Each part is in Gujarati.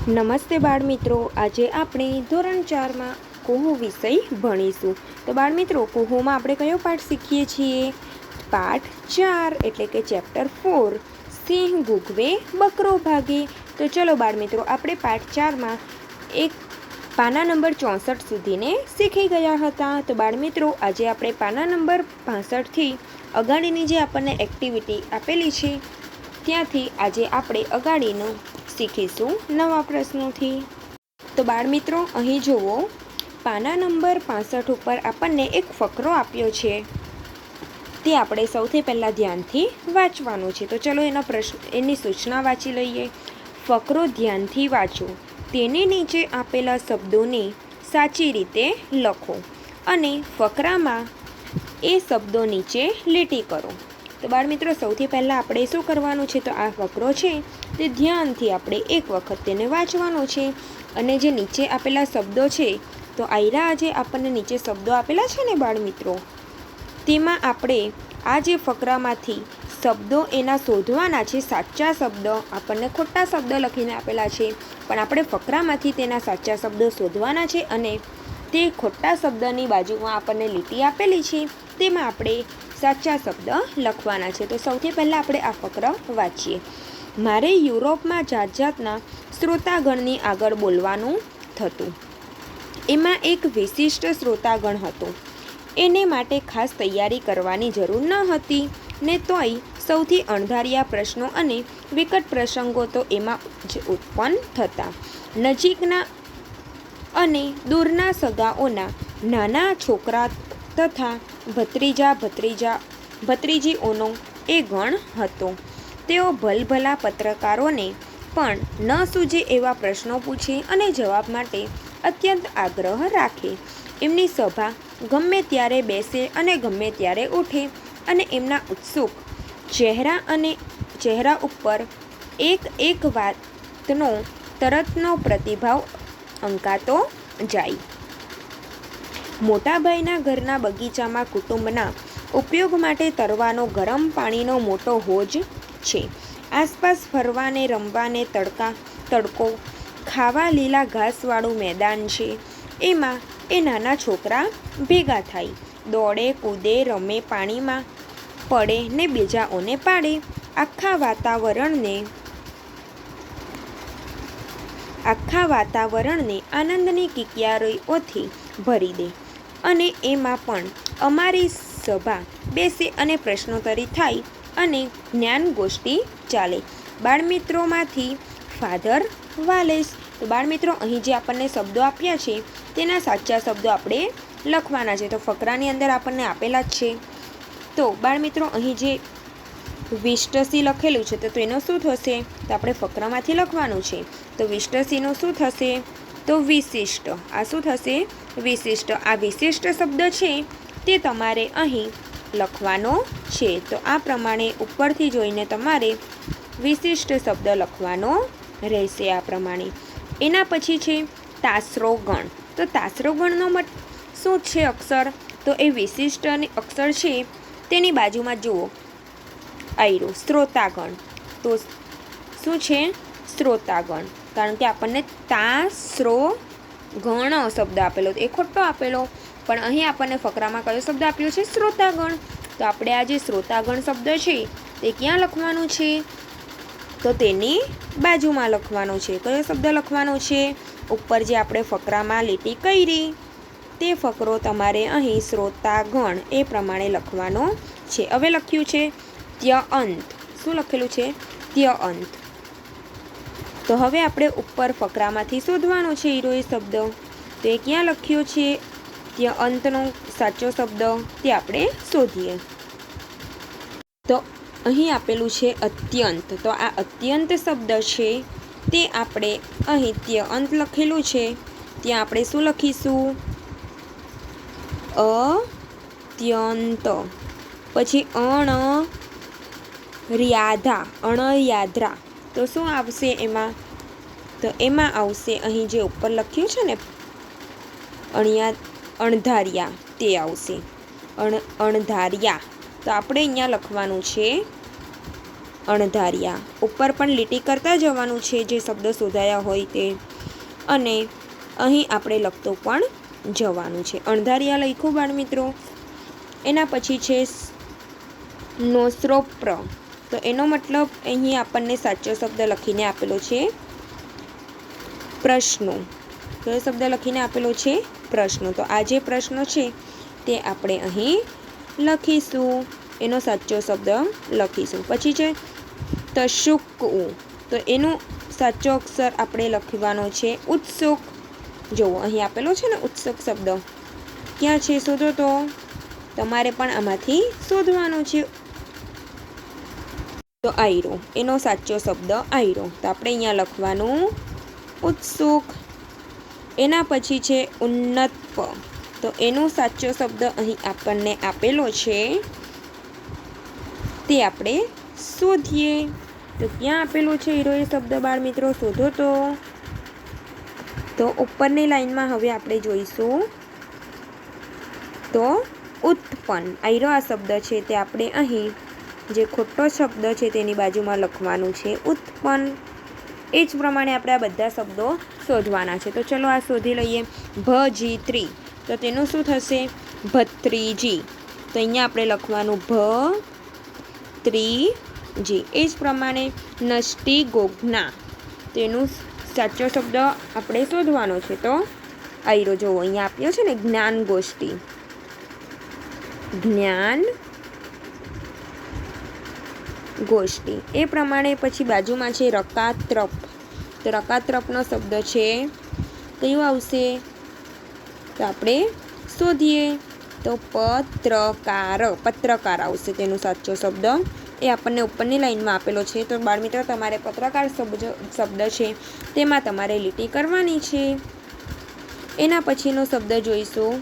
નમસ્તે બાળમિત્રો, આજે આપણે ધોરણ 4માં કુહુ વિષય ભણીશું. તો બાળમિત્રો, કુહુમાં આપણે કયો પાઠ શીખીએ છીએ? પાઠ 4 એટલે કે ચેપ્ટર 4, સિંહ ગુગવે બકરો ભાગે. તો ચલો બાળમિત્રો, આપણે પાઠ 4માં એક પાના નંબર 64 સુધીને શીખી ગયા હતા. તો બાળમિત્રો, આજે આપણે પાના નંબર 65થી અગાડીની જે આપણને એક્ટિવિટી આપેલી છે ત્યાંથી આજે આપણે અગાડીનું શીખીશું નવા પ્રશ્નોથી. તો બાળમિત્રો, અહીં જુઓ, પાના નંબર 65 ઉપર આપણને એક ફકરો આપ્યો છે. તે આપણે સૌથી પહેલાં ધ્યાનથી વાંચવાનું છે. તો ચલો એની સૂચના વાંચી લઈએ. ફકરો ધ્યાનથી વાંચો. તેની નીચે આપેલા શબ્દોને સાચી રીતે લખો અને ફકરામાં એ શબ્દો નીચે લીટી કરો. તો બાળમિત્રો, સૌથી પહેલાં આપણે શું કરવાનું છે? તો આ ફકરો છે તે ધ્યાનથી આપણે એક વખત તેને વાંચવાનો છે. અને જે નીચે આપેલા શબ્દો છે, તો આયરા જે આપણને નીચે શબ્દો આપેલા છે ને બાળમિત્રો, તેમાં આપણે આ જે ફકરામાંથી શબ્દો એના શોધવાના છે. સાચા શબ્દો, આપણને ખોટા શબ્દ લખીને આપેલા છે, પણ આપણે ફકરામાંથી તેના સાચા શબ્દો શોધવાના છે. અને તે ખોટા શબ્દની બાજુમાં આપણને લીટી આપેલી છે, તેમાં આપણે સાચા શબ્દ લખવાના છે. તો સૌથી પહેલાં આપણે આ ફકરો વાંચીએ. મારે યુરોપમાં જાત જાતના શ્રોતાગણની આગળ બોલવાનું થતું. એમાં એક વિશિષ્ટ શ્રોતાગણ હતો. એને માટે ખાસ તૈયારી કરવાની જરૂર ન હતી ને તોય સૌથી અણધાર્યા પ્રશ્નો અને વિકટ પ્રસંગો તો એમાં જ ઉત્પન્ન થતા. નજીકના અને દૂરના સગાઓના નાના છોકરા તથા ભત્રીજીઓનો એ ગણ હતો. તેઓ ભલભલા પત્રકારોને પણ ન સૂઝે એવા પ્રશ્નો પૂછે અને જવાબ માટે અત્યંત આગ્રહ રાખે. એમની સભા ગમે ત્યારે બેસે અને ગમે ત્યારે ઉઠે અને એમના ઉત્સુક ચહેરા ઉપર એક વાતનો તરતનો પ્રતિભાવ અંકાતો જાય. મોટાભાઈના ઘરના બગીચામાં કુટુંબના ઉપયોગ માટે તરવાનો ગરમ પાણીનો મોટો હોજ છે. આસપાસ ફરવાને રમવાને તડકો ખાવા લીલા ઘાસવાળું મેદાન છે. એમાં એ નાના છોકરા ભેગા થાય, દોડે કૂદે રમે, પાણીમાં પડે ને બીજાઓને પાડે. આખા વાતાવરણને આનંદની કિકિયારીઓથી ભરી દે. અને એમાં પણ અમારી સભા બેસે અને પ્રશ્નોત્તરી થાય અને જ્ઞાન ગોષ્ઠી ચાલે. બાળમિત્રોમાંથી ફાધર વાલેસ. તો બાળમિત્રો, અહીં જે આપણને શબ્દો આપ્યા છે તેના સાચા શબ્દો આપણે લખવાના છે. તો ફકરાની અંદર આપણને આપેલા જ છે. તો બાળમિત્રો, અહીં જે વિષ્ટસી લખેલું છે તો એનો શું થશે? તો આપણે ફકરામાંથી લખવાનું છે. તો વિષ્ટસીનું શું થશે? તો વિશિષ્ટ. આ શું થશે? વિશિષ્ટ. આ વિશિષ્ટ શબ્દ છે તે તમારે અહીં લખવાનો છે. તો આ પ્રમાણે ઉપરથી જોઈને તમારે વિશિષ્ટ શબ્દ લખવાનો રહેશે આ પ્રમાણે. એના પછી છે તાસરોગણ. તો તાસરોગણનો શું છે અક્ષર? તો એ વિશિષ્ટ અક્ષર છે તેની બાજુમાં જુઓ, આયરો શ્રોતાગણ. તો શું છે? શ્રોતાગણ. કારણ કે આપણને તાસરોગણ શબ્દ આપેલો, એ ખોટો આપેલો, પણ અહીં આપણને ફકરામાં કયો શબ્દ આપ્યો છે? શ્રોતાગણ. તો આપણે આ જે શ્રોતાગણ શબ્દ છે તે ક્યાં લખવાનું છે? તો તેની બાજુમાં લખવાનું છે. કયો શબ્દ લખવાનો છે? ઉપર જે આપણે ફકરામાં લીટી કરી તે ફકરો તમારે અહીં શ્રોતાગણ એ પ્રમાણે લખવાનો છે. હવે લખ્યું છે ત્યઅંત. શું લખેલું છે? ત્યઅંત. તો હવે આપણે ઉપર ફકરામાંથી શોધવાનો છે એ શબ્દ. તો એ ક્યાં લખ્યો છે? ત્યઅંતનો સાચો શબ્દ તે આપણે શોધીએ. તો અહીં આપેલું છે અત્યંત. તો આ અત્યંત શબ્દ છે તે આપણે અહીં ત્યઅંત લખેલું છે ત્યાં આપણે શું લખીશું? અત્યંત. પછી અણયાદ્રા. તો શું આવશે એમાં? તો એમાં આવશે અહીં જે ઉપર લખ્યું છે ને અણધાર્યા, તે આવશે. અણધાર્યા. તો આપણે અહીંયા લખવાનું છે અણધાર્યા, ઉપર પણ લીટી કરતા જવાનું છે જે શબ્દ શોધાયા હોય તે, અને અહીં આપણે લખતો પણ જવાનું છે. અણધાર્યા લખ્યું બાળમિત્રો. એના પછી છે નોસ્ત્રોપ્ર. તો એનો મતલબ અહીં આપણને સાચો શબ્દ લખીને આપેલો છે પ્રશ્નો. કયો શબ્દ લખીને આપેલો છે? પ્રશ્નો. તો આ જે પ્રશ્નો છે તે આપણે અહીં લખીશું, એનો સાચો શબ્દ લખીશું. પછી છે તશુકઉ. તો એનો સાચો અક્ષર આપણે લખવાનો છે ઉત્સુક. જુઓ અહીં આપેલો છે ને ઉત્સુક શબ્દ, ક્યાં છે શોધો. તો તમારે પણ આમાંથી શોધવાનો છે. તો આયરો, એનો સાચો શબ્દ આયરો. તો આપણે અહીંયા લખવાનું ઉત્સુક. એના પછી છે ઉન્નત. તો એનો સાચો શબ્દ અહીં આપણને આપેલો છે, તે આપણે શોધીએ. તો ક્યાં આપેલો છે હીરો એ શબ્દ બાળમિત્રો? શોધો. તો ઉપરની લાઈનમાં હવે આપણે જોઈશું. તો ઉત્પન્ન. આયરો આ શબ્દ છે તે આપણે અહીં જે ખોટો શબ્દ છે તેની બાજુમાં લખવાનું છે ઉત્પન્ન. એ જ પ્રમાણે આપણે આ બધા શબ્દો શોધવાના છે. તો ચલો આ શોધી લઈએ. ભજીત્રી. તો તેનું શું થશે? ભત્રીજી. તો અહીંયા આપણે લખવાનું ભત્રીજી. એ જ પ્રમાણે નષ્ટી ગોઘ્ના. તેનું સાચો શબ્દ આપણે શોધવાનો છે. તો આયરો જોવો અહીંયા આપ્યો છે ને જ્ઞાન ગોષ્ઠી. જ્ઞાન ગોષ્ઠી. એ પ્રમાણે પછી બાજુમાં છે રકાત્રપ. તો રકાત્રપનો શબ્દ છે કયો આવશે? તો આપણે શોધીએ. તો પત્રકાર. પત્રકાર આવશે તેનો સાચો શબ્દ. એ આપણને ઉપરની લાઈનમાં આપેલો છે. તો બાળમિત્ર તમારે પત્રકાર શબ્દ છે તેમાં તમારે લીટી કરવાની છે. એના પછીનો શબ્દ જોઈશું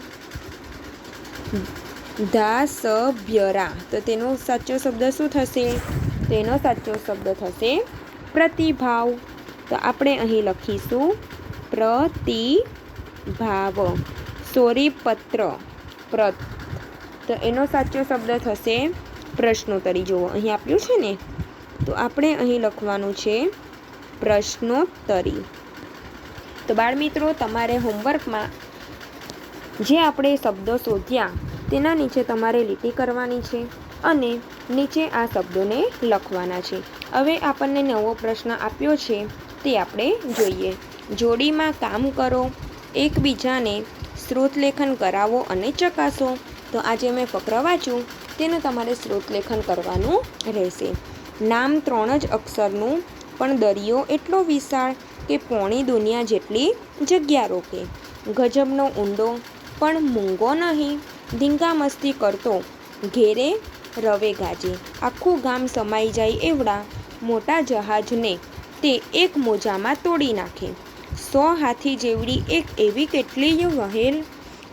ધાસભ્યરા. તો તેનો સાચો શબ્દ શું થશે? તેનો સાચો શબ્દ થશે પ્રતિભાવ. તો આપણે અહીં લખીશું પ્રતિભાવ. સોરીપત્ર. પ્રત. તો એનો સાચો શબ્દ થશે પ્રશ્નોત્તરી. જુઓ અહીં આપ્યું છે ને, તો આપણે અહીં લખવાનું છે પ્રશ્નોત્તરી. તો બાળમિત્રો તમારે હોમવર્કમાં જે આપણે શબ્દો શોધ્યા તેના નીચે તમારે લીટી કરવાની છે અને નીચે આ શબ્દોને લખવાના છે. હવે આપણને નવો પ્રશ્ન આપ્યો છે તે આપણે જોઈએ. જોડીમાં કામ કરો, એકબીજાને શ્રોતલેખન કરાવો અને ચકાસો. તો આજે મેં ફકરો વાંચ્યું તેનું તમારે શ્રોતલેખન કરવાનું રહેશે. નામ 3 જ અક્ષરનું પણ દરિયો એટલો વિશાળ કે પોણી દુનિયા જેટલી જગ્યા રોકે. ગજબનો ઊંડો પણ મૂંગો નહીં, ધીંગા મસ્તી કરતો ઘેરે રવે ગાજે. આખું ગામ સમાઈ જાય એવડા મોટા જહાજને તે એક મોજામાં તોડી નાખે. 100 હાથી જેવડી એક એવી કેટલીય વહેલ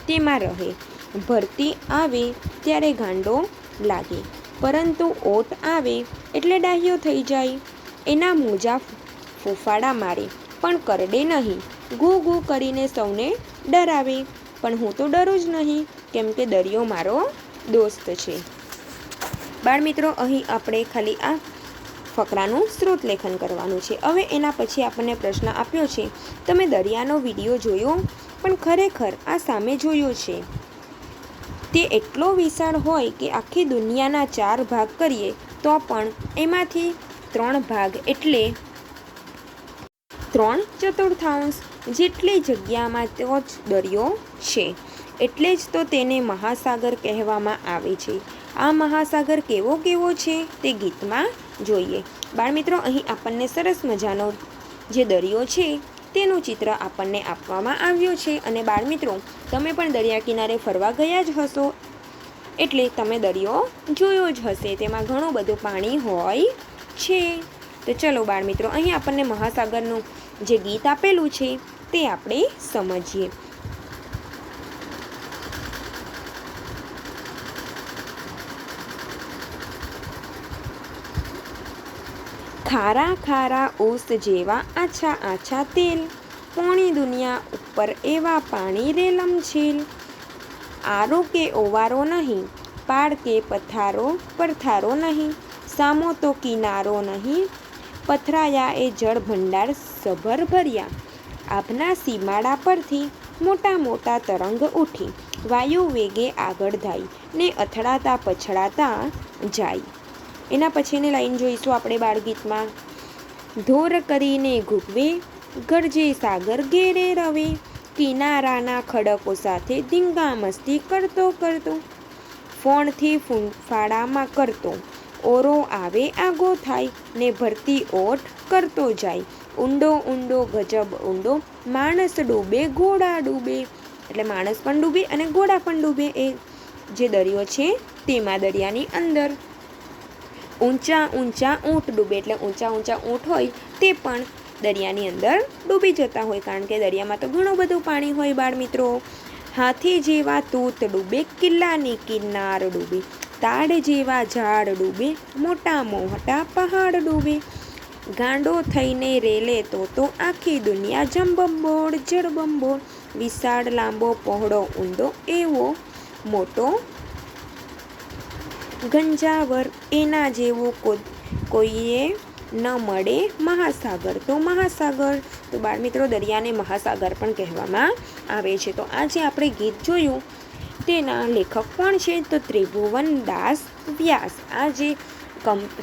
તેમાં રહે. ભરતી આવે ત્યારે ગાંડો લાગે, પરંતુ ઓટ આવે એટલે ડાહ્યો થઈ જાય. એના મોજા ફૂફાડા મારે પણ કરડે નહીં, ગૂ ગૂ કરીને સૌને ડરાવે. પણ હું તો ડરું જ નહીં, કેમ કે દરિયો મારો દોસ્ત છે. બાળમિત્રો અહીં આપણે ખાલી આ ફકરાનું શ્રોતલેખન કરવાનું છે. હવે એના પછી આપણને પ્રશ્ન આપ્યો છે, તમે દરિયાનો વિડીયો જોયો? પણ ખરેખર આ સામે જોયો છે તે એટલો વિશાળ હોય કે આખી દુનિયાના 4 ભાગ કરીએ તો પણ એમાંથી 3 ભાગ એટલે 3/4 જેટલી જગ્યામાં તો જ દરિયો છે. એટલે જ તો તેને મહાસાગર કહેવામાં આવે છે. આ મહાસાગર કેવો કેવો છે તે ગીતમાં જોઈએ. બાળમિત્રો અહીં આપણને સરસ મજાનો જે દરિયો છે તેનું ચિત્ર આપણને આપવામાં આવ્યું છે. અને બાળમિત્રો તમે પણ દરિયા કિનારે ફરવા ગયા જ હશો, એટલે તમે દરિયો જોયો જ હશે. તેમાં ઘણું બધું પાણી હોય છે. તો ચલો બાળમિત્રો અહીં આપણને મહાસાગરનું જે ગીત આપેલું છે તે આપણે સમજીએ. ખારા ખારા ઓસ જેવા આછા આછા તેલ, પોણી દુનિયા ઉપર એવા પાણી રેલમછેલ. આરો કે ઓવારો નહીં, પાડ કે પડથારો નહીં, સામો તો કિનારો નહીં, પથરાયા એ જળ ભંડાર સભર ભર્યા. આભના સીમાડા પરથી મોટા મોટા તરંગ ઉઠી, વાયુ વેગે આગળ ધાઈ ને અથડાતા પછડાતા જાય. એના પછીની લાઈન જોઈશું આપણે બાળગીતમાં. ધોર કરીને ઘૂઘવે, ગરજે સાગર ઘેરે રવે, કિનારાના ખડકો સાથે ધીંગા મસ્તી કરતો કરતો, ફોણથી ફૂંફાડામાં કરતો, ઓરો આવે આગો થાય ને ભરતી ઓઠ કરતો જાય. ઊંડો ઊંડો ગજબ ઊંડો, માણસ ડૂબે ઘોડા ડૂબે, એટલે માણસ પણ ડૂબે અને ઘોડા પણ ડૂબે. એ જે દરિયો છે તેમાં દરિયાની અંદર. ઊંચા ઊંચા ઊંટ ડૂબે, એટલે ઊંચા ઊંચા ઊંટ હોય તે પણ દરિયાની અંદર ડૂબી જતા હોય, કારણ કે દરિયામાં તો ઘણું બધું પાણી હોય બાળ મિત્રો. હાથી જેવા તૂત ડૂબે, કિલ્લાની કિનાર ડૂબે, તાડ જેવા ઝાડ ડૂબે, મોટા મોટા પહાડ ડૂબે. ગાંડો થઈને રેલે તો આખી દુનિયા જંબંબોળ જળબંબોળ, વિશાળ લાંબો પહોળો ઊંડો એવો મોટો ગંજાવર, એના જેવો કોઈએ ન મળે મહાસાગર તો મહાસાગર. તો બાળમિત્રો, દરિયાને મહાસાગર પણ કહેવામાં આવે છે. તો આ જે આપણે ગીત જોયું તેના લેખક કોણ છે? તો ત્રિભુવનદાસ વ્યાસ. આ જે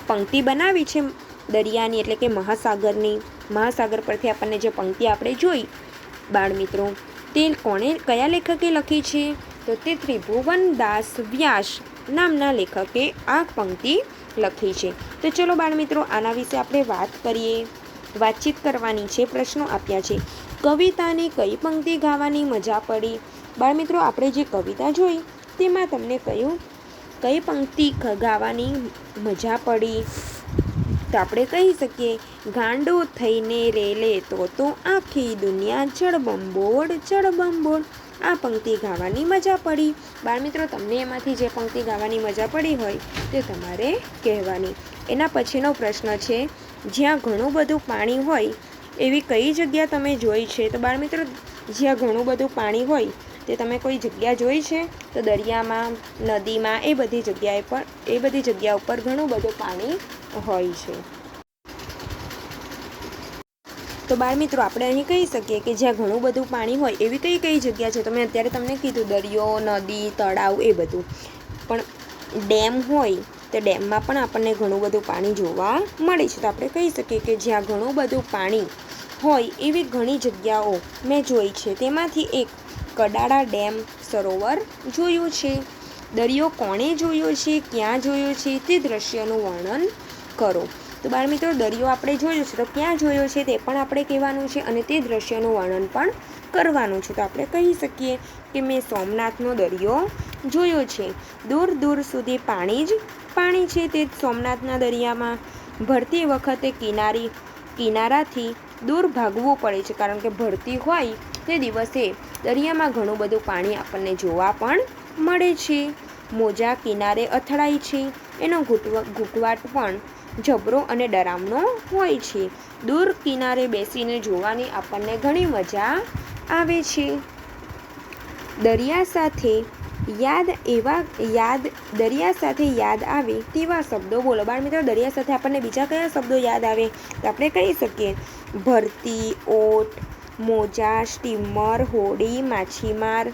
પંક્તિ બનાવી છે દરિયાની, એટલે કે મહાસાગરની, મહાસાગર પરથી આપણને જે પંક્તિ આપણે જોઈ બાળમિત્રો, તે કયા લેખકે લખી છે? તો તે ત્રિભુવનદાસ વ્યાસ નામના લેખકે આ પંક્તિ લખી છે. તો ચલો બાળમિત્રો, આના વિશે આપણે વાત કરીએ. વાતચીત કરવાની છે, પ્રશ્નો આપ્યા છે. કવિતાની કઈ પંક્તિ ગાવાની મજા પડી? બાળમિત્રો, આપણે જે કવિતા જોઈ તેમાં તમને કઈ પંક્તિ ગાવાની મજા પડી? તો આપણે કહી શકીએ, ગાંડો થઈને રેલે તો આખી દુનિયા જળબંબોળ જળબંબોળ. આ પંક્તિ ગાવાની મજા પડી. બાળમિત્રો, તમને એમાંથી જે પંક્તિ ગાવાની મજા પડી હોય તે તમારે કહેવાની. એના પછીનો પ્રશ્ન છે, જ્યાં ઘણું બધું પાણી હોય એવી કઈ જગ્યા તમે જોઈ છે? તો બાળમિત્રો, જ્યાં ઘણું બધું પાણી હોય તે તમે કોઈ જગ્યા જોઈ છે? તો દરિયામાં, નદીમાં, એ બધી જગ્યા ઉપર ઘણું બધું પાણી હોય છે. તો બાળમિત્રો, આપણે અહીં કહી શકીએ કે જ્યાં ઘણું બધું પાણી હોય એવી કઈ જગ્યા છે? તો મેં અત્યારે તમને કીધું દરિયો, નદી, તળાવ એ બધું. પણ ડેમ હોય તો ડેમમાં પણ આપણને ઘણું બધું પાણી જોવા મળે છે. તો આપણે કહી શકીએ કે જ્યાં ઘણું બધું પાણી હોય એવી ઘણી જગ્યાઓ મેં જોઈ છે. તેમાંથી એક કડાળા ડેમ સરોવર જોયું છે. દરિયો કોણે જોયો છે, ક્યાં જોયો છે, તે દ્રશ્યનું વર્ણન કરો. તો બાળમિત્રો, દરિયો આપણે જોયો છે, તો ક્યાં જોયો છે તે પણ આપણે કહેવાનું છે અને તે દ્રશ્યનું વર્ણન પણ કરવાનું છે. તો આપણે કહી શકીએ કે મેં સોમનાથનો દરિયો જોયો છે. દૂર દૂર સુધી પાણી જ પાણી છે તે સોમનાથના દરિયામાં. ભરતી વખતે કિનારાથી દૂર ભાગવું પડે છે, કારણ કે ભરતી હોય તે દિવસે દરિયામાં ઘણું બધું પાણી આપણને જોવા પણ મળે છે. મોજા કિનારે અથડાય છે, એનો ઘૂંઘવાટ પણ જબરો અને ડરામણો હોય છે. દૂર કિનારે બેસીને જોવાની આપણને ઘણી મજા આવે છે. દરિયા સાથે યાદ આવે તેવા શબ્દો બોલો. બાળમિત્રો, દરિયા સાથે આપણને બીજા કયા શબ્દો યાદ આવે? તો આપણે કહી શકીએ, ભરતી, ઓટ, મોજા, સ્ટીમર, હોડી, માછીમાર,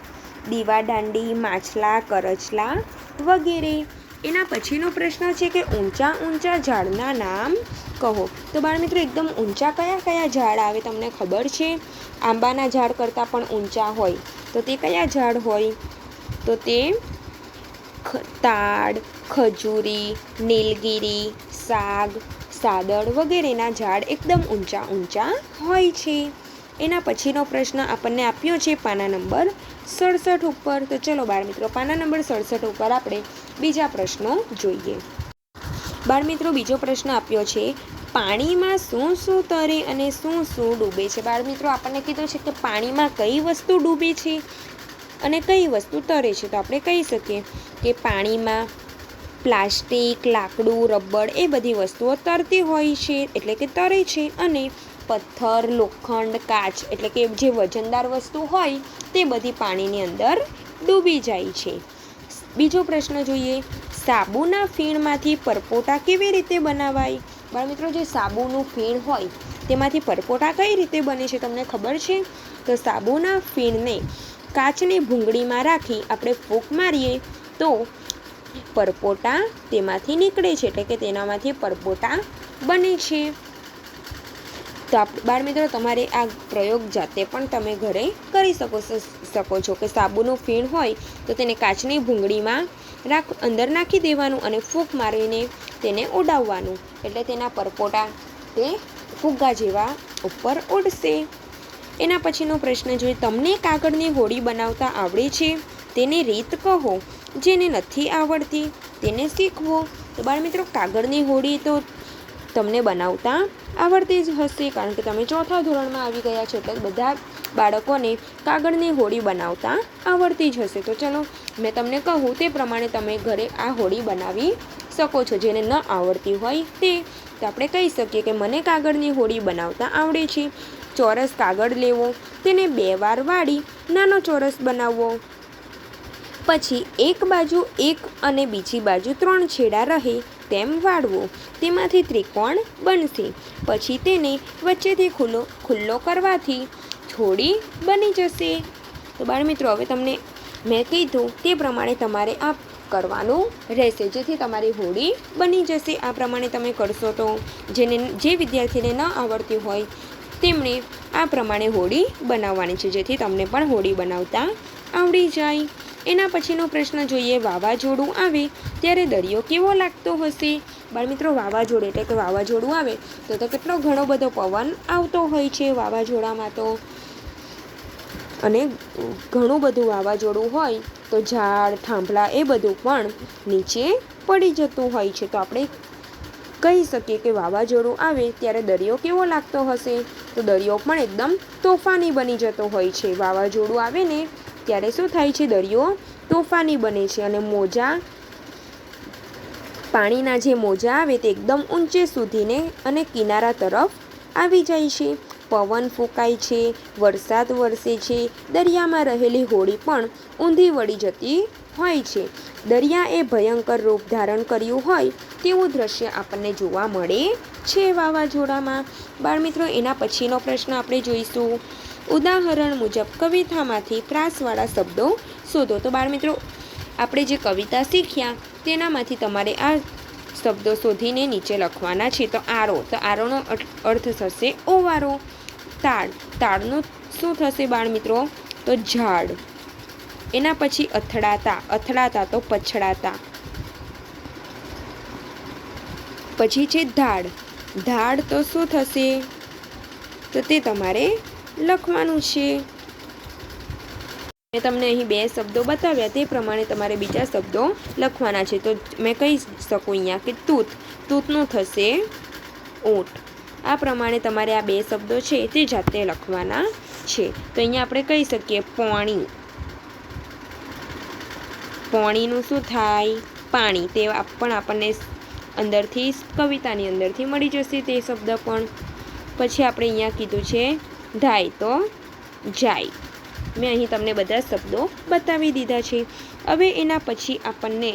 દીવાદાંડી, માછલા, કરચલા વગેરે. એના પછીનો પ્રશ્ન છે કે ઊંચા ઊંચા ઝાડના નામ કહો. તો બાળમિત્રો, એકદમ ઊંચા કયા ઝાડ આવે તમને ખબર છે? આંબાના ઝાડ કરતાં પણ ઊંચા હોય તો તે કયા ઝાડ હોય? તો તે તાડ, ખજૂરી, નીલગિરી, સાગ, સાદડ વગેરેના ઝાડ એકદમ ઊંચા હોય છે. એના પછીનો પ્રશ્ન આપણને આપ્યો છે પાના નંબર 67 ઉપર. તો ચલો બાળમિત્રો, પાના નંબર 67 ઉપર આપણે બીજા પ્રશ્નો જોઈએ. બાળમિત્રો, બીજો પ્રશ્ન આપ્યો છે, પાણીમાં શું શું તરે અને શું શું ડૂબે છે? બાળમિત્રો, આપણને કીધું છે કે પાણીમાં કઈ વસ્તુ ડૂબે છે અને કઈ વસ્તુ તરે છે. તો આપણે કહી શકીએ કે પાણીમાં પ્લાસ્ટિક, લાકડું, રબર એ બધી વસ્તુઓ તરતી હોય છે, એટલે કે તરે છે. અને પથ્થર, લોખંડ, કાચ એટલે કે જે વજનદાર વસ્તુ હોય તે બધી પાણીની અંદર ડૂબી જાય છે. બીજો પ્રશ્ન જોઈએ, સાબુના ફીણમાંથી પરપોટા કેવી રીતે બનાવાય? બાળમિત્રો, જે સાબુનું ફીણ હોય તેમાંથી પરપોટા કઈ રીતે બને છે તમને ખબર છે? તો સાબુના ફીણને કાચની ભૂંગળીમાં રાખી આપણે ફૂંક મારીએ તો પરપોટા તેમાંથી નીકળે છે, એટલે કે તેનામાંથી પરપોટા બને છે. તો બાળમિત્રો, તમારે આ પ્રયોગ જાતે પણ તમે ઘરે કરી શકો છો કે સાબુનું ફીણ હોય તો તેને કાચની ભૂંગળીમાં અંદર નાખી દેવાનું અને ફૂંક મારીને તેને ઉડાવવાનું, એટલે તેના પરપોટા તે ફુગ્ગા જેવા ઉપર ઉડશે. એના પછીનો પ્રશ્ન જોઈએ, તમને કાગળની હોડી બનાવતા આવડે છે? તેની રીત કહો. જેને નથી આવડતી તેને શીખવો. તો બાળમિત્રો, કાગળની હોડી તો તમને બનાવતા આવડતી જ હશે, કારણ કે તમે ચોથા ધોરણમાં આવી ગયા છો, એટલે બધા બાળકોને કાગળની હોડી બનાવતા આવડતી જ હશે. તો ચલો મેં તમને કહું તે પ્રમાણે તમે ઘરે આ હોડી બનાવી શકો છો. જેને ન આવડતી હોય તે તો આપણે કહી શકીએ કે મને કાગળની હોડી બનાવતા આવડે છે. ચોરસ કાગળ લેવો, તેને 2 વાર વાળી નાનો ચોરસ બનાવવો, પછી એક બાજુ 1 અને બીજી બાજુ 3 છેડા રહે તેમ વાળવો, તેમાંથી ત્રિકોણ બનશે. પછી તેને વચ્ચેથી ખુલ્લો કરવાથી હોડી બની જશે. તો બાળમિત્રો, હવે તમને મેં કીધું તે પ્રમાણે તમારે આ કરવાનું રહેશે, જેથી તમારી હોડી બની જશે. આ પ્રમાણે તમે કરશો તો જે વિદ્યાર્થીને ન આવડતી હોય તેમણે આ પ્રમાણે હોડી બનાવવાની છે, જેથી તમને પણ હોડી બનાવતા આવડી જાય. એના પછીનો પ્રશ્ન જોઈએ, વાવાઝોડું આવે ત્યારે દરિયો કેવો લાગતો હશે? બાળમિત્રો, વાવાઝોડું એટલે કે વાવાઝોડું આવે તો કેટલો ઘણો બધો પવન આવતો હોય છે વાવાઝોડામાં તો, અને ઘણું બધું વાવાઝોડું હોય તો ઝાડ થાંભલા એ બધું પણ નીચે પડી જતું હોય છે. તો આપણે કહી શકીએ કે વાવાઝોડું આવે ત્યારે દરિયો કેવો લાગતો હશે? તો દરિયો પણ એકદમ તોફાની બની જતો હોય છે. વાવાઝોડું આવે ને ત્યારે શું થાય છે? દરિયો તોફાની બને છે, અને પાણીના જે મોજા આવે તે એકદમ ઊંચે સુધીને અને કિનારા તરફ આવી જાય છે. પવન ફૂંકાય છે, વરસાદ વરસે છે, દરિયામાં રહેલી હોડી પણ ઊંધી વળી જતી હોય છે. દરિયાએ ભયંકર રૂપ ધારણ કર્યું હોય તેવું દ્રશ્ય આપણને જોવા મળે છે વાવાઝોડામાં. બાળમિત્રો, એના પછીનો પ્રશ્ન આપણે જોઈશું, ઉદાહરણ મુજબ કવિતામાંથી પ્રાસવાળા શબ્દો શોધો. તો બાળમિત્રો, આપણે જે કવિતા શીખ્યા તેનામાંથી તમારે આ શબ્દો શોધીને નીચે લખવાના છે. તો આરોનો અર્થ થશે ઓવારો. તાળનું શું થશે બાળમિત્રો? તો ઝાડ. એના પછી અથડાતા તો પછડાતા. પછી છે ધાડ તો શું થશે? તો તે તમારે લખવાનું છે. મેં તમને અહીં 2 શબ્દો બતાવ્યા તે પ્રમાણે તમારે બીજા શબ્દો લખવાના છે. તો મેં કહી શકું અહીંયા કે તૂતનું થશે ઊંટ. આ પ્રમાણે તમારે આ 2 શબ્દો છે તે જાતે લખવાના છે. તો અહીંયા આપણે કહી શકીએ પોણીનું શું થાય? પાણી. તે પણ આપણને અંદરથી કવિતાની અંદરથી મળી જશે તે શબ્દ પણ. પછી આપણે અહીંયા કીધું છે ધાય તો જાય. મેં અહીં તમને બધા શબ્દો બતાવી દીધા છે. હવે એના પછી આપણને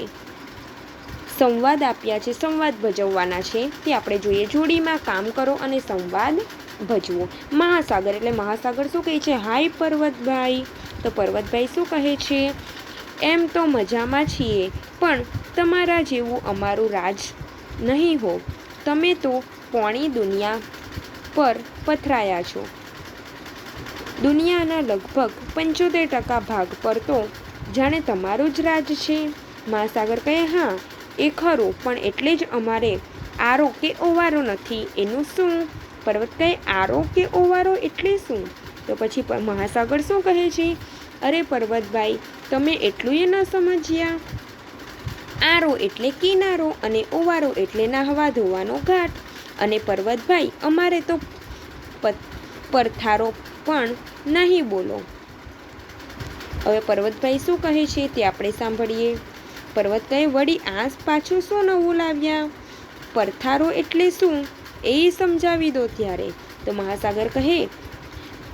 સંવાદ આપ્યા છે, સંવાદ ભજવવાના છે તે આપણે જોઈએ. જોડીમાં કામ કરો અને સંવાદ ભજવો. મહાસાગર એટલે મહાસાગર શું કહે છે? હાય પર્વતભાઈ. તો પર્વતભાઈ શું કહે છે? એમ તો મજામાં છીએ, પણ તમારા જેવું અમારું રાજ નહીં હો. તમે તો પોણી દુનિયા પર પથરાયા છો. દુનિયાના લગભગ 75% ભાગ પર તો જાણે તમારું જ રાજ છે. મહાસાગર કહે, હા એ ખરું, પણ એટલે જ અમારે આરો કે ઓવારો નથી. એનું શું? પર્વત કહે, આરો કે ઓવારો એટલે શું? તો પછી મહાસાગર શું કહે છે? અરે પર્વતભાઈ, તમે એટલું ન સમજ્યા. આરો એટલે કિનારો અને ઓવારો એટલે નાહવા ધોવાનો ઘાટ. અને પર્વતભાઈ, અમારે તો પરથારો પણ નહીં બોલો. હવે પર્વતભાઈ શું કહે છે તે આપણે સાંભળીએ. પર્વત કહે, વળી આ પાછું શું નવું લાવ્યા? પરથારો એટલે શું એ સમજાવી દો ત્યારે. તો મહાસાગર કહે,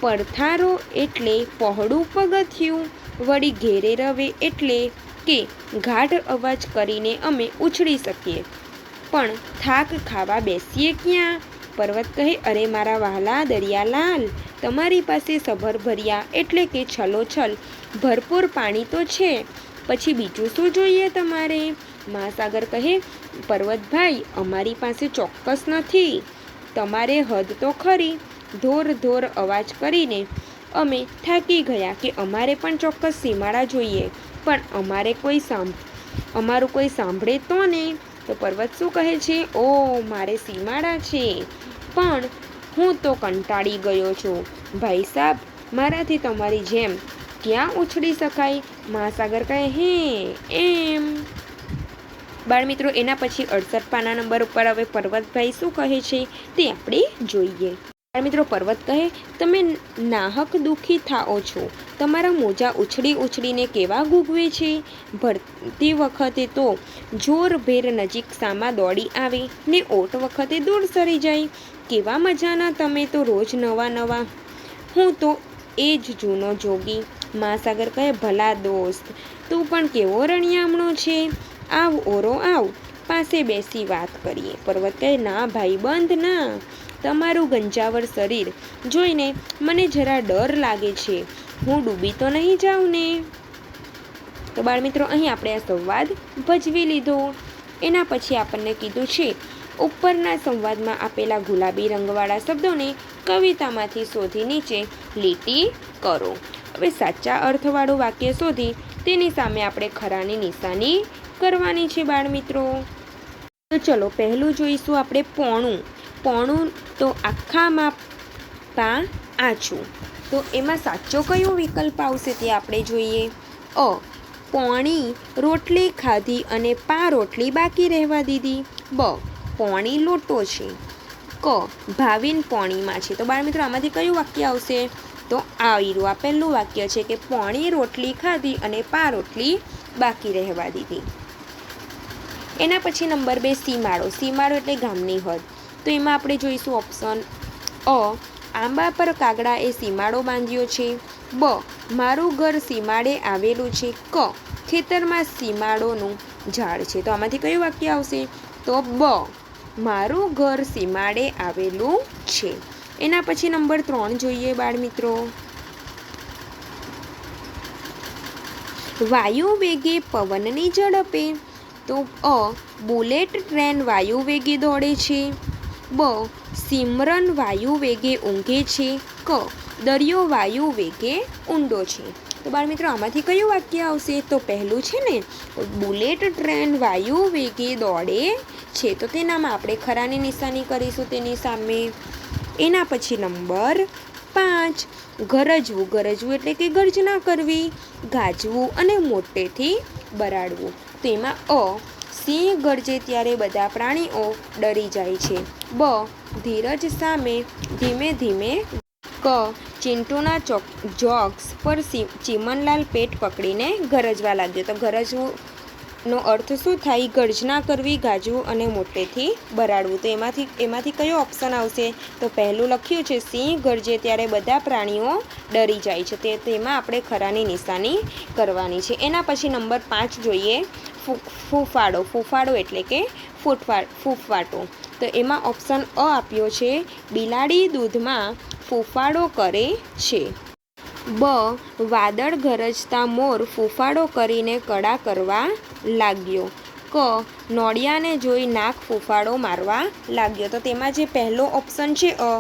પડથારો એટલે પહોળું પગથિયું, વળી ઘેરે રવે એટલે કે ગાઢ અવાજ કરીને અમે ઉછળી શકીએ, પણ થાક ખાવા બેસીએ ક્યાં? પર્વત કહે, અરે મારા વહાલા દરિયાલાલ, તમારી પાસે સભરભર્યા એટલે કે છલોછલ ભરપૂર પાણી તો છે, પછી બીજું શું જોઈએ તમારે? મહાસાગર કહે, પર્વતભાઈ, અમારી પાસે ચોક્કસ નથી. તમારે હદ તો ખરી. ધોર ધોર અવાજ કરીને અમે થાકી ગયા કે અમારે પણ ચોક્કસ સીમાડા જોઈએ, પણ અમારું કોઈ સાંભળે તો ને. તો પર્વત શું કહે છે? ઓ, મારે સીમાડા છે, પણ હું તો કંટાળી ગયો છું. ભાઈ સાહેબ, મારાથી તમારી જેમ ક્યાં ઉછળી શકાય? મહાસાગર કહે, હે એમ. બાળમિત્રો, એના પછી 68 પાના નંબર ઉપર હવે પર્વતભાઈ શું કહે છે તે આપણે જોઈએ. બાળમિત્રો, પર્વત કહે, તમે નાહક દુઃખી થાઓ છો. તમારા મોજા ઉછળીને કેવા ગૂગવે છે. ભરતી વખતે તો જોરભેર નજીક સામા દોડી આવે ને ઓટ વખતે દૂર સરી જાય. કેવા મજાના તમે તો રોજ નવા. હું તો એ જ જૂનો જોગી. મહાસાગર કહે, ભલા દોસ્ત, તું પણ કેવો રણિયામણો છે. આવ ઓરો આવ, પાસે બેસી વાત કરીએ. પર્વત કહે, ના ભાઈબંધ ના, તમારું ગંજાવર શરીર જોઈને મને જરા ડર લાગે છે. હું ડૂબી તો નહીં જાઉં ને? તો બાળમિત્રો, અહીં આપણે આ સંવાદ ભજવી લીધો. એના પછી આપણને કીધું છે, ઉપરના સંવાદમાં આપેલા ગુલાબી રંગવાળા શબ્દોને કવિતામાંથી શોધી નીચે લીટી કરો. હવે સાચા અર્થવાળું વાક્ય શોધી તેની સામે આપણે ખરાની નિશાની કરવાની છે બાળમિત્રો. તો ચલો, પહેલું જોઈશું આપણે પોણું તો આખામાં આછું. તો એમાં સાચો કયો વિકલ્પ આવશે તે આપણે જોઈએ. અ, પોણી રોટલી ખાધી અને રોટલી બાકી રહેવા દીધી. બ, પોણી લોટો છે. ક, ભાવિન પોણીમાં છે. તો બાળમિત્રો, આમાંથી કયું વાક્ય આવશે? તો આ પહેલું વાક્ય છે કે પોણી રોટલી ખાધી અને રોટલી બાકી રહેવા દીધી. એના પછી નંબર 2, સીમાડો એટલે ગામની હદ. તો એમાં આપણે જોઈશું ઓપ્શન અ, આંબા પર કાગડાએ સીમાડો બાંધ્યો છે. બ, મારું ઘર સીમાડે આવેલું છે. ક, ખેતરમાં સીમાડોનું ઝાડ છે. તો આમાંથી કયું વાક્ય આવશે? તો બ, મારું ઘર સીમાડે આવેલું છે. એના પછી નંબર 3 જોઈએ બાળમિત્રો. વાયુ વેગે પવનની ઝડપે. તો અ, બુલેટ ટ્રેન વાયુ વેગે દોડે છે. બ, સિમરન વાયુ વેગે ઊંઘે છે. ક, દરિયો વાયુ વેગે ઊંડો છે. તો બાળમિત્રો, આમાંથી કયું વાક્ય આવશે? તો પહેલું છે ને, બુલેટ ટ્રેન વાયુ વેગે દોડે છે. તો તેનામાં આપણે ખરાની નિશાની કરીશું તેની સામે. એના પછી નંબર 5, ગરજવું એટલે કે ગર્જના કરવી. ગાજવું અને મોટેથી બરાડવું. તો એમાં અ, સિંહ ગરજે ત્યારે બધા પ્રાણીઓ ડરી જાય છે. બ, ધીરજ સામે ધીમે ધીમે. ક, ચિંટુના જોક્સ પર ચીમનલાલ પેટ પકડીને ગરજવા લાગ્યો. તો ગરજવુંનો અર્થ શું થાય? ગર્જના કરવી, ગાજવું અને મોટેથી બરાડવું. તો એમાંથી કયો ઓપ્શન આવશે? તો પહેલું લખ્યું છે, સિંહ ગરજે ત્યારે બધા પ્રાણીઓ ડરી જાય છે. તેમાં આપણે ખરાની નિશાની કરવાની છે. એના પછી નંબર 5 જોઈએ, ફૂફાડો એટલે કે ફૂફવાટો. તો એમાં ઓપ્શન અ આપ્યો છે, બિલાડી દૂધમાં ફૂફાડો કરે છે. બ, વાદળ ગરજતા મોર ફૂફાડો કરીને કડા કરવા લાગ્યો. ક, નોળિયાને જોઈ નાક ફૂફાડો મારવા લાગ્યો. તો તેમાં જે પહેલો ઓપ્શન છે અ,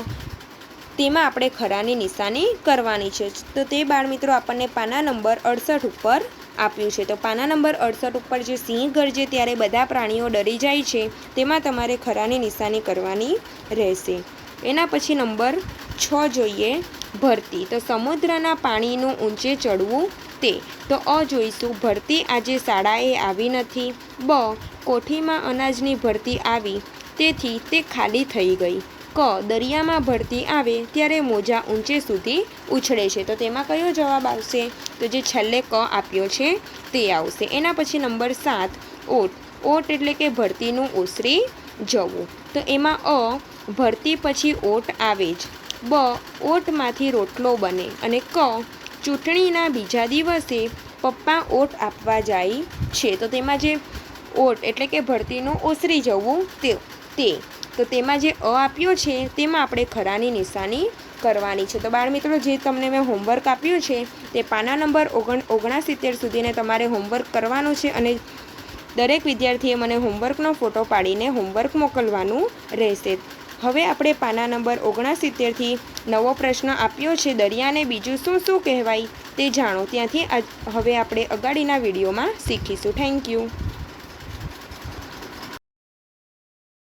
તેમાં આપણે ખરાની નિશાની કરવાની છે. તો તે બાળમિત્રો આપણને પાના નંબર 68 ઉપર આપ્યું છે. તો પાના નંબર 68 ઉપર જે સિંહ ગરજે ત્યારે બધા પ્રાણીઓ ડરી જાય છે, તેમાં તમારે ખરાની નિશાની કરવાની રહેશે. એના પછી નંબર 6 જોઈએ, ભરતી. તો સમુદ્રના પાણીનું ઊંચે ચડવું તે. તો અ જોઈશું, ભરતી આજે શાળાએ આવી નથી. બ, કોઠીમાં અનાજની ભરતી આવી તેથી તે ખાલી થઈ ગઈ. ક, દરિયામાં ભરતી આવે ત્યારે મોજા ઊંચે સુધી ઉછળે છે. તો તેમાં કયો જવાબ આવશે? તો જે છેલ્લે ક આપ્યો છે તે આવશે. એના પછી નંબર 7, ઓટ એટલે કે ભરતીનું ઓસરી જવું. તો એમાં અ, ભરતી પછી ઓટ આવે જ. બ, ઓટમાંથી રોટલો બને. અને ક, ચૂંટણીના બીજા દિવસે પપ્પા ઓટ આપવા જાય છે. તો તેમાં જે ઓટ એટલે કે ભરતીનું ઓસરી જવું તે તો તેમાં જે અ આપ્યો છે તેમાં આપણે ખરાની નિશાની કરવાની છે. તો બાળમિત્રો, જે તમને મેં હોમવર્ક આપ્યું છે તે પાના નંબર 69 સુધીને તમારે હોમવર્ક કરવાનું છે અને દરેક વિદ્યાર્થીએ મને હોમવર્કનો ફોટો પાડીને હોમવર્ક મોકલવાનું રહેશે. હવે આપણે પાના નંબર 69થી નવો પ્રશ્ન આપ્યો છે, દરિયાને બીજું શું શું કહેવાય તે જાણો. ત્યાંથી હવે આપણે અગાડીના વિડીયોમાં શીખીશું. Thank you.